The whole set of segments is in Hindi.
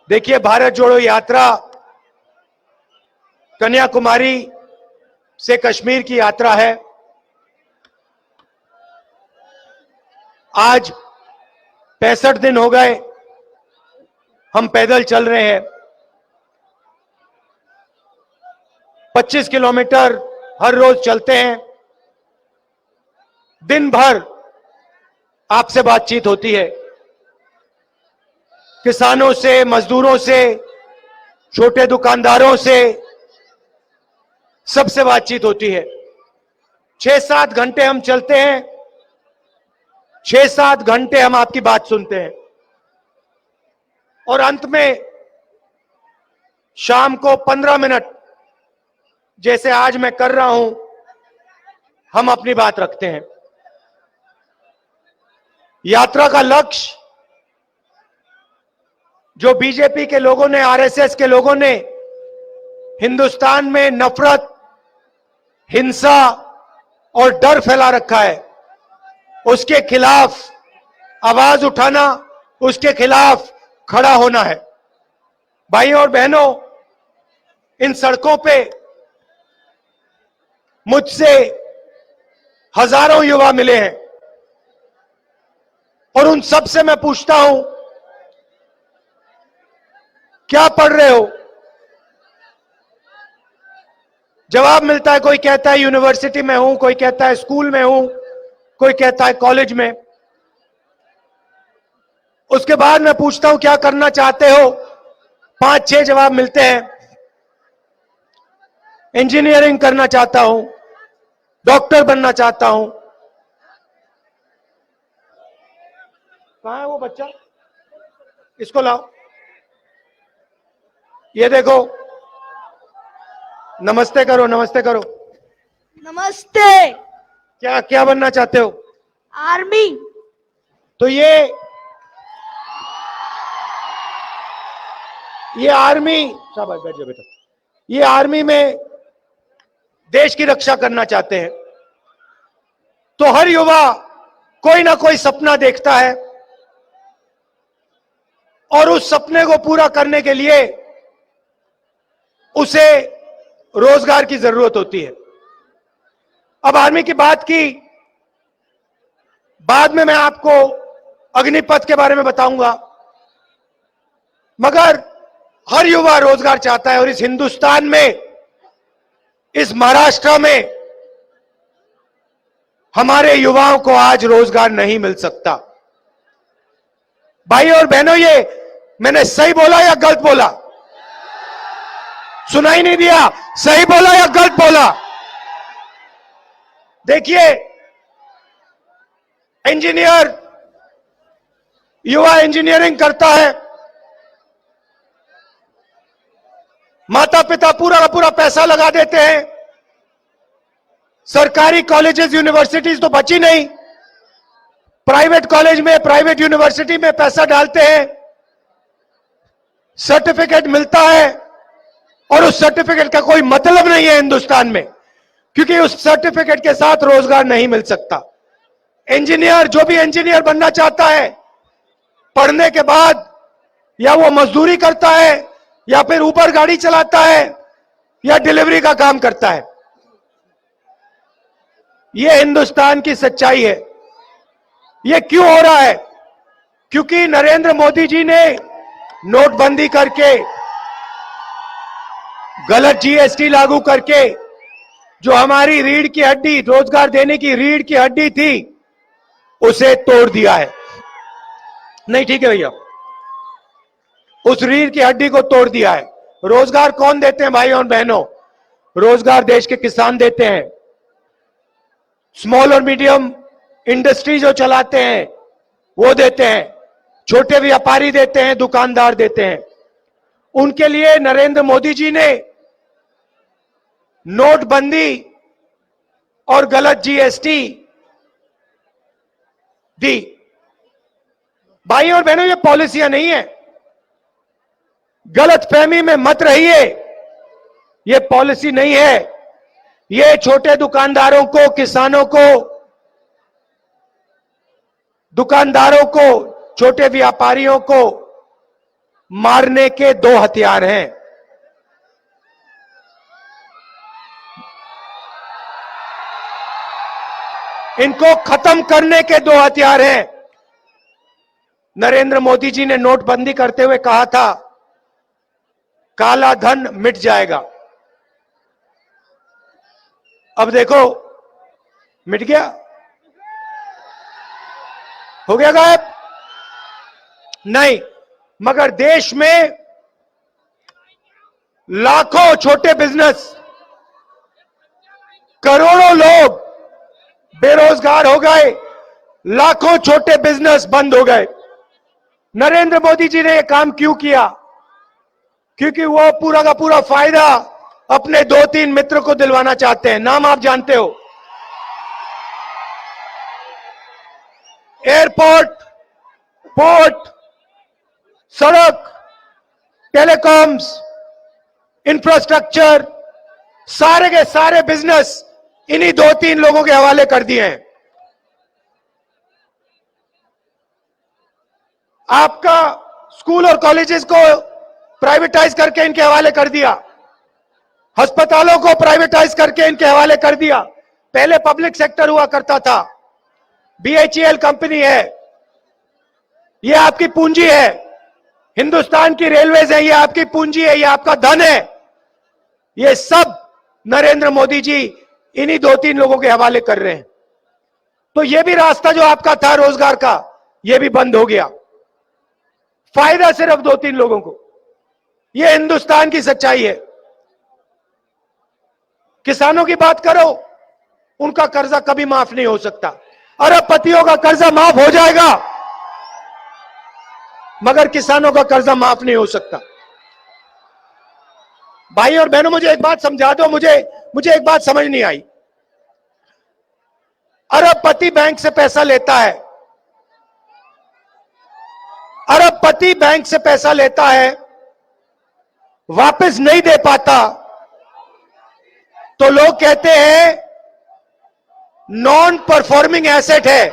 देखिए, भारत जोड़ो यात्रा कन्याकुमारी से कश्मीर की यात्रा है। आज 65 दिन हो गए हम पैदल चल रहे हैं। 25 किलोमीटर हर रोज चलते हैं। दिन भर आपसे बातचीत होती है, किसानों से, मजदूरों से, छोटे दुकानदारों से, सबसे बातचीत होती है। 6-7 घंटे हम चलते हैं, 6-7 घंटे हम आपकी बात सुनते हैं और अंत में शाम को 15 मिनट, जैसे आज मैं कर रहा हूं, हम अपनी बात रखते हैं। यात्रा का लक्ष्य जो बीजेपी के लोगों ने, आरएसएस के लोगों ने हिंदुस्तान में नफरत, हिंसा और डर फैला रखा है, उसके खिलाफ आवाज उठाना, उसके खिलाफ खड़ा होना है। भाइयों और बहनों, इन सड़कों पे मुझसे हजारों युवा मिले हैं और उन सब से मैं पूछता हूं, क्या पढ़ रहे हो? जवाब मिलता है, कोई कहता है यूनिवर्सिटी में हूं, कोई कहता है स्कूल में हूं, कोई कहता है कॉलेज में। उसके बाद मैं पूछता हूं क्या करना चाहते हो? 5-6 जवाब मिलते हैं। इंजीनियरिंग करना चाहता हूं, डॉक्टर बनना चाहता हूं। कहां है वो बच्चा? इसको लाओ। ये देखो, नमस्ते करो, नमस्ते करो। नमस्ते। क्या क्या बनना चाहते हो? आर्मी। तो ये आर्मी, शाबाश, बैठ जाओ बेटा। ये आर्मी में देश की रक्षा करना चाहते हैं। तो हर युवा कोई ना कोई सपना देखता है और उस सपने को पूरा करने के लिए उसे रोजगार की जरूरत होती है। अब आर्मी की बात की, बाद में मैं आपको अग्निपथ के बारे में बताऊंगा, मगर हर युवा रोजगार चाहता है और इस हिंदुस्तान में, इस महाराष्ट्र में हमारे युवाओं को आज रोजगार नहीं मिल सकता। भाई और बहनों, ये मैंने सही बोला या गलत बोला? सुनाई नहीं दिया? सही बोला या गलत बोला? देखिए, इंजीनियर, युवा इंजीनियरिंग करता है, माता पिता पूरा का पूरा पैसा लगा देते हैं, सरकारी कॉलेजेस, यूनिवर्सिटीज तो बची नहीं, प्राइवेट कॉलेज में, प्राइवेट यूनिवर्सिटी में पैसा डालते हैं, सर्टिफिकेट मिलता है और उस सर्टिफिकेट का कोई मतलब नहीं है हिंदुस्तान में, क्योंकि उस सर्टिफिकेट के साथ रोजगार नहीं मिल सकता। इंजीनियर, जो भी इंजीनियर बनना चाहता है, पढ़ने के बाद या वो मजदूरी करता है या फिर ऊबर गाड़ी चलाता है या डिलीवरी का काम करता है। यह हिंदुस्तान की सच्चाई है। यह क्यों हो रहा है? क्योंकि नरेंद्र मोदी जी ने नोटबंदी करके, गलत जीएसटी लागू करके, जो हमारी रीढ़ की हड्डी, रोजगार देने की रीढ़ की हड्डी थी, उसे तोड़ दिया है। नहीं, ठीक है भैया, उस रीढ़ की हड्डी को तोड़ दिया है। रोजगार कौन देते हैं भाइयों और बहनों? रोजगार देश के किसान देते हैं, स्मॉल और मीडियम इंडस्ट्री जो चलाते हैं वो देते हैं, छोटे व्यापारी देते हैं, दुकानदार देते हैं। उनके लिए नरेंद्र मोदी जी ने नोटबंदी और गलत जीएसटी दी। भाइयों और बहनों, ये पॉलिसियां नहीं है, गलत फहमी में मत रहिए, ये पॉलिसी नहीं है। ये छोटे दुकानदारों को, किसानों को, दुकानदारों को, छोटे व्यापारियों को मारने के दो हथियार हैं। इनको खत्म करने के दो हथियार हैं। नरेंद्र मोदी जी ने नोटबंदी करते हुए कहा था काला धन मिट जाएगा। अब देखो मिट गया, हो गया गायब? नहीं, मगर देश में लाखों छोटे बिजनेस, करोड़ों लोग बेरोजगार हो गए, लाखों छोटे बिजनेस बंद हो गए। नरेंद्र मोदी जी ने यह काम क्यों किया? क्योंकि वो पूरा का पूरा फायदा अपने 2-3 मित्र को दिलवाना चाहते हैं। नाम आप जानते हो, एयरपोर्ट, पोर्ट, सड़क, टेलीकॉम्स, इंफ्रास्ट्रक्चर, सारे के सारे बिजनेस इन्हीं 2-3 लोगों के हवाले कर दिए हैं। आपका स्कूल और कॉलेजेस को प्राइवेटाइज करके इनके हवाले कर दिया, अस्पतालों को प्राइवेटाइज करके इनके हवाले कर दिया। पहले पब्लिक सेक्टर हुआ करता था, बीएचईएल कंपनी है, ये आपकी पूंजी है। हिंदुस्तान की रेलवेज है, ये आपकी पूंजी है, ये आपका धन है। ये सब नरेंद्र मोदी जी इन्हीं 2-3 लोगों के हवाले कर रहे हैं। तो ये भी रास्ता जो आपका था रोजगार का, ये भी बंद हो गया। फायदा सिर्फ 2-3 लोगों को। ये हिंदुस्तान की सच्चाई है। किसानों की बात करो, उनका कर्जा कभी माफ नहीं हो सकता। अरबपतियों का कर्जा माफ हो जाएगा, मगर किसानों का कर्जा माफ नहीं हो सकता। भाई और बहनों, मुझे एक बात समझा दो, मुझे एक बात समझ नहीं आई। अरबपति बैंक से पैसा लेता है, अरबपति बैंक से पैसा लेता है, वापस नहीं दे पाता, तो लोग कहते हैं नॉन परफॉर्मिंग एसेट है।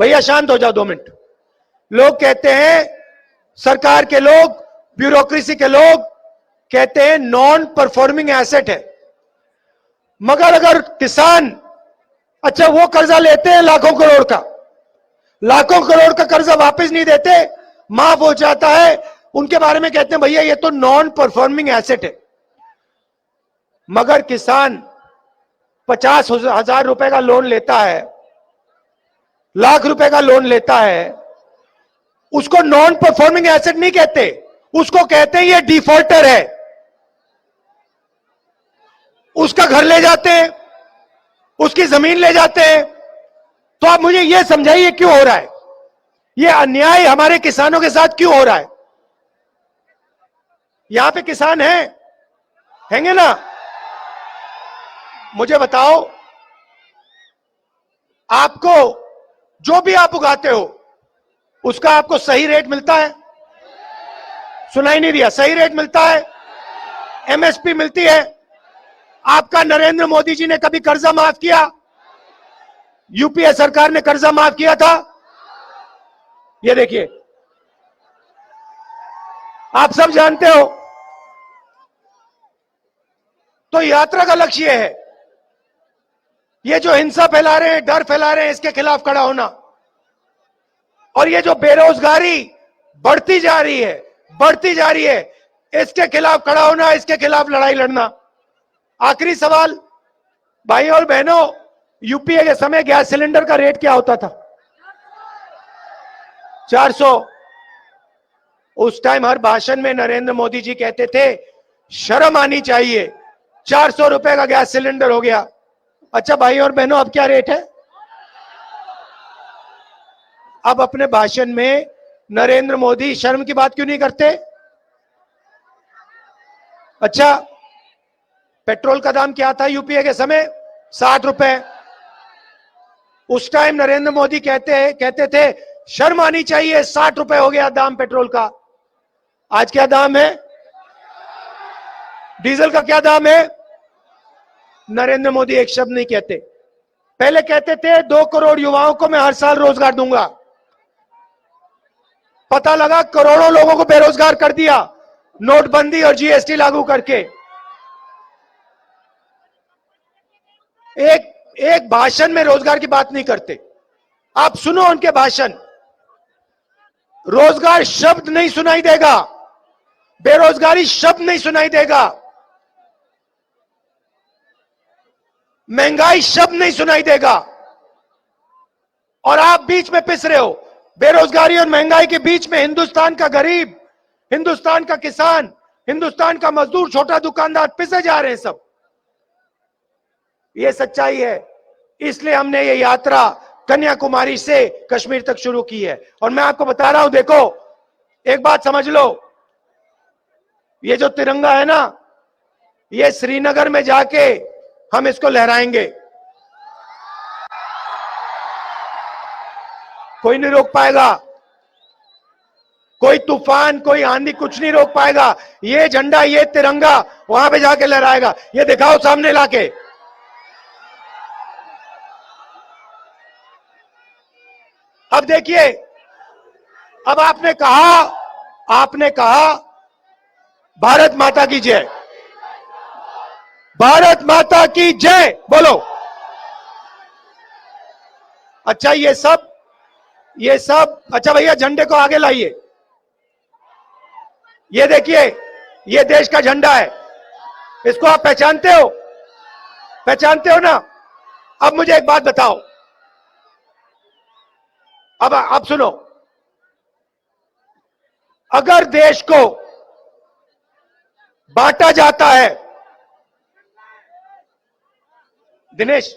भैया शांत हो जाओ 2 मिनट। लोग कहते हैं, सरकार के लोग, ब्यूरोक्रेसी के लोग कहते हैं नॉन परफॉर्मिंग एसेट है। मगर अगर किसान, अच्छा वो कर्जा लेते हैं लाखों करोड़ का, लाखों करोड़ का कर्जा वापस नहीं देते, माफ हो जाता है, उनके बारे में कहते हैं भैया ये तो नॉन परफॉर्मिंग एसेट है। मगर किसान 50,000 रुपए का लोन लेता है, लाख रुपए का लोन लेता है, उसको नॉन परफॉर्मिंग एसेट नहीं कहते, उसको कहते हैं ये डिफॉल्टर है। उसका घर ले जाते हैं, उसकी जमीन ले जाते हैं। तो आप मुझे यह समझाइए क्यों हो रहा है ये अन्याय, हमारे किसानों के साथ क्यों हो रहा है? यहां पे किसान हैंगे ना? मुझे बताओ, आपको जो भी आप उगाते हो उसका आपको सही रेट मिलता है? सुनाई नहीं दिया। सही रेट मिलता है, एमएसपी मिलती है। आपका नरेंद्र मोदी जी ने कभी कर्जा माफ किया? यूपीए सरकार ने कर्जा माफ किया था? ये देखिए, आप सब जानते हो। तो यात्रा का लक्ष्य है ये जो हिंसा फैला रहे हैं, डर फैला रहे हैं, इसके खिलाफ खड़ा होना। और ये जो बेरोजगारी बढ़ती जा रही है, इसके खिलाफ खड़ा होना, इसके खिलाफ लड़ाई लड़ना। आखिरी सवाल, भाई और बहनों, यूपीए के समय गैस सिलेंडर का रेट क्या होता था? 400। उस टाइम हर भाषण में नरेंद्र मोदी जी कहते थे शर्म आनी चाहिए, 400 रुपए का गैस सिलेंडर हो गया। अच्छा भाई और बहनों, अब क्या रेट है? अब अपने भाषण में नरेंद्र मोदी शर्म की बात क्यों नहीं करते? अच्छा, पेट्रोल का दाम क्या था यूपीए के समय? 60 रुपए। उस टाइम नरेंद्र मोदी कहते थे शर्म आनी चाहिए, 60 रुपए हो गया दाम पेट्रोल का। आज क्या दाम है? डीजल का क्या दाम है? नरेंद्र मोदी एक शब्द नहीं कहते। पहले कहते थे 2 करोड़ युवाओं को मैं हर साल रोजगार दूंगा। पता लगा करोड़ों लोगों को बेरोजगार कर दिया नोटबंदी और जीएसटी लागू करके। एक भाषण में रोजगार की बात नहीं करते। आप सुनो उनके भाषण, रोजगार शब्द नहीं सुनाई देगा, बेरोजगारी शब्द नहीं सुनाई देगा, महंगाई शब्द नहीं सुनाई देगा, और आप बीच में पिस रहे हो। बेरोजगारी और महंगाई के बीच में हिंदुस्तान का गरीब, हिंदुस्तान का किसान, हिंदुस्तान का मजदूर, छोटा दुकानदार पिसे जा रहे हैं सब। ये सच्चाई है। इसलिए हमने ये यात्रा कन्याकुमारी से कश्मीर तक शुरू की है। और मैं आपको बता रहा हूं, देखो एक बात समझ लो, ये जो तिरंगा है ना, ये श्रीनगर में जाके हम इसको लहराएंगे, कोई नहीं रोक पाएगा, कोई तूफान, कोई आंधी कुछ नहीं रोक पाएगा। ये झंडा, ये तिरंगा वहां पे जाके लहराएगा। ये दिखाओ सामने लाके। अब देखिए, अब आपने कहा भारत माता की जय, भारत माता की जय बोलो। अच्छा ये सब अच्छा भैया झंडे को आगे लाइए। ये देखिए, ये देश का झंडा है, इसको आप पहचानते हो? पहचानते हो ना? अब मुझे एक बात बताओ, अब सुनो, अगर देश को बांटा जाता है, दिनेश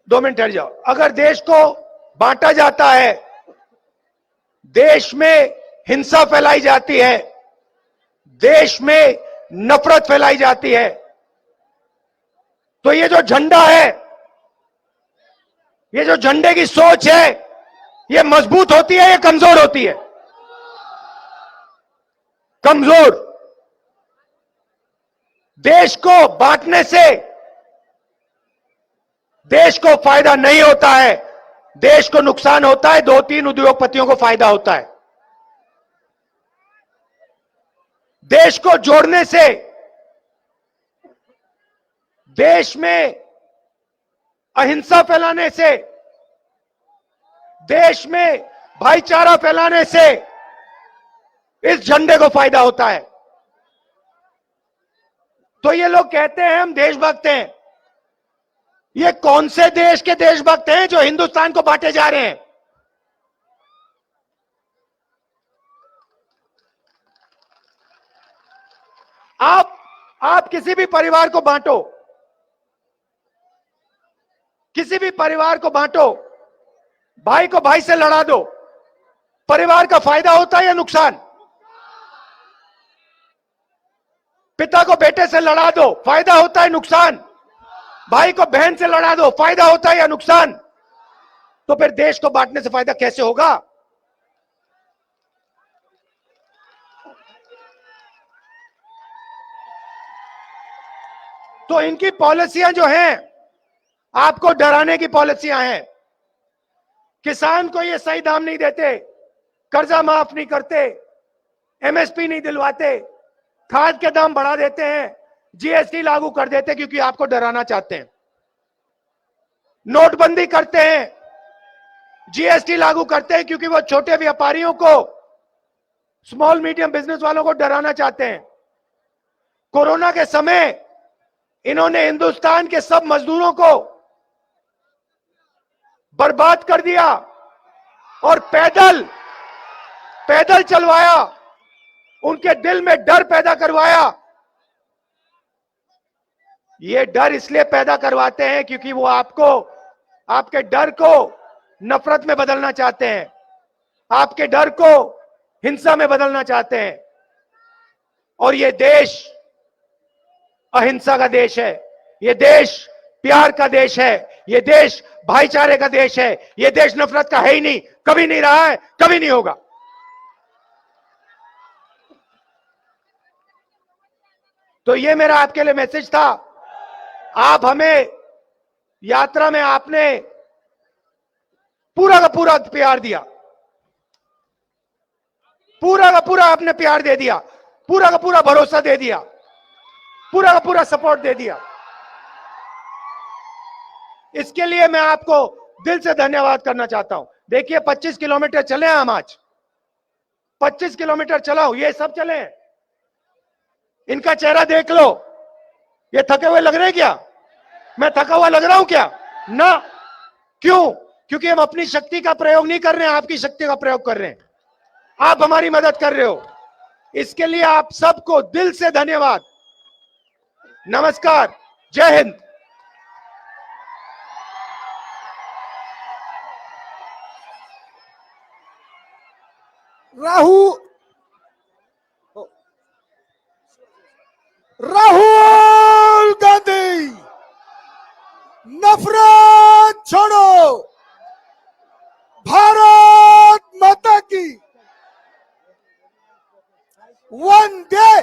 2 मिनट ठहर जाओ, अगर देश को बांटा जाता है, देश में हिंसा फैलाई जाती है, देश में नफरत फैलाई जाती है, तो ये जो झंडा है, ये जो झंडे की सोच है, ये मजबूत होती है या कमजोर होती है? कमजोर। देश को बांटने से देश को फायदा नहीं होता है, देश को नुकसान होता है, 2-3 उद्योगपतियों को फायदा होता है। देश को जोड़ने से देश में अहिंसा फैलाने से, देश में भाईचारा फैलाने से इस झंडे को फायदा होता है। तो ये लोग कहते हैं हम देशभक्त हैं। ये कौन से देश के देशभक्त हैं जो हिंदुस्तान को बांटे जा रहे हैं? आप किसी भी परिवार को बांटो, किसी भी परिवार को बांटो, भाई को भाई से लड़ा दो, परिवार का फायदा होता है या नुकसान? पिता को बेटे से लड़ा दो, फायदा होता है नुकसान? भाई को बहन से लड़ा दो, फायदा होता है या नुकसान? तो फिर देश को बांटने से फायदा कैसे होगा? तो इनकी पॉलिसियां जो हैं, आपको डराने की पॉलिसियां हैं। किसान को ये सही दाम नहीं देते, कर्जा माफ नहीं करते, एमएसपी नहीं दिलवाते, खाद के दाम बढ़ा देते हैं, जीएसटी लागू कर देते हैं क्योंकि आपको डराना चाहते हैं। नोटबंदी करते हैं, जीएसटी लागू करते हैं क्योंकि वो छोटे व्यापारियों को, स्मॉल मीडियम बिजनेस वालों को डराना चाहते हैं। कोरोना के समय इन्होंने हिंदुस्तान के सब मजदूरों को बर्बाद कर दिया और पैदल चलवाया, उनके दिल में डर पैदा करवाया। ये डर इसलिए पैदा करवाते हैं क्योंकि वो आपके डर को नफरत में बदलना चाहते हैं, आपके डर को हिंसा में बदलना चाहते हैं। और ये देश अहिंसा का देश है, ये देश प्यार का देश है, ये देश भाईचारे का देश है, ये देश नफरत का है ही नहीं, कभी नहीं रहा है, कभी नहीं होगा। तो ये मेरा आपके लिए मैसेज था। आप हमें यात्रा में आपने पूरा का पूरा प्यार दिया, पूरा का पूरा आपने प्यार दे दिया, पूरा का पूरा भरोसा दे दिया, पूरा का पूरा सपोर्ट दे दिया। इसके लिए मैं आपको दिल से धन्यवाद करना चाहता हूं। देखिए 25 किलोमीटर चले हम आज, 25 किलोमीटर चलाओ, ये सब चले हैं। इनका चेहरा देख लो, ये थके हुए लग रहे हैं क्या? मैं थका हुआ लग रहा हूं क्या? ना। क्यों? क्योंकि हम अपनी शक्ति का प्रयोग नहीं कर रहे हैं, आपकी शक्ति का प्रयोग कर रहे हैं। आप हमारी मदद कर रहे हो, इसके लिए आप सबको दिल से धन्यवाद। नमस्कार, जय हिंद। राहुल गांधी, नफरत छोड़ो, भारत माता की, वंदे